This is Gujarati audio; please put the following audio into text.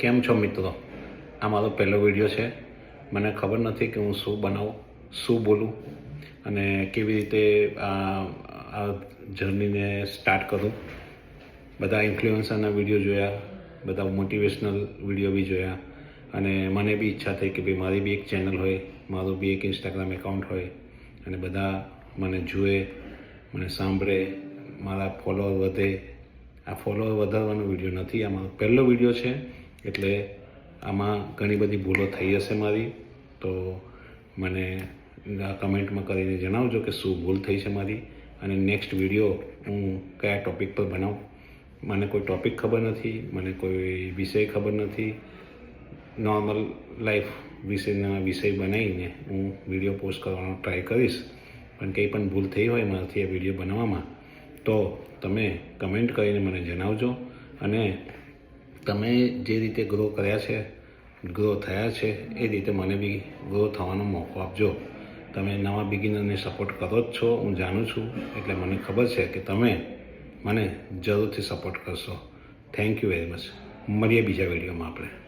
કેમ છો મિત્રો? આ મારો પહેલો વિડીયો છે. મને ખબર નથી કે હું શું બનાવું, શું બોલું અને કેવી રીતે આ જર્નીને સ્ટાર્ટ કરું. બધા ઇન્ફ્લુએન્સરના વિડીયો જોયા, બધા મોટિવેશનલ વિડીયો બી જોયા અને મને બી ઈચ્છા થઈ કે ભાઈ મારી બી એક ચેનલ હોય, મારું બી એક ઇન્સ્ટાગ્રામ એકાઉન્ટ હોય અને બધા મને જુએ, મને સાંભળે, મારા ફોલોઅર વધે. આ ફોલોઅર વધારવાનો વિડીયો નથી, આ મારો પહેલો વિડીયો છે. એટલે આમાં ઘણી બધી ભૂલો થઈ હશે મારી, તો મને કમેન્ટમાં કરીને જણાવજો કે શું ભૂલ થઈ છે મારી અને નેક્સ્ટ વિડીયો હું કયા ટૉપિક પર બનાવું. મને કોઈ ટૉપિક ખબર નથી, મને કોઈ વિષય ખબર નથી. નોર્મલ લાઈફ વિષય બનાવીને હું વિડીયો પોસ્ટ કરવાનો ટ્રાય કરીશ. પણ કંઈ પણ ભૂલ થઈ હોય મારાથી આ વિડીયો બનાવવામાં તો તમે કમેન્ટ કરીને મને જણાવજો. અને તમે જે રીતે ગ્રો કર્યા છે, ગ્રો થયા છે, એ રીતે મને બી ગ્રો થવાનો મોકો આપજો. તમે નવા બિગિનરને સપોર્ટ કરો જ છો, હું જાણું છું. એટલે મને ખબર છે કે તમે મને જરૂરથી સપોર્ટ કરશો. Thank you very much. મળીએ બીજા વિડીયોમાં આપણે.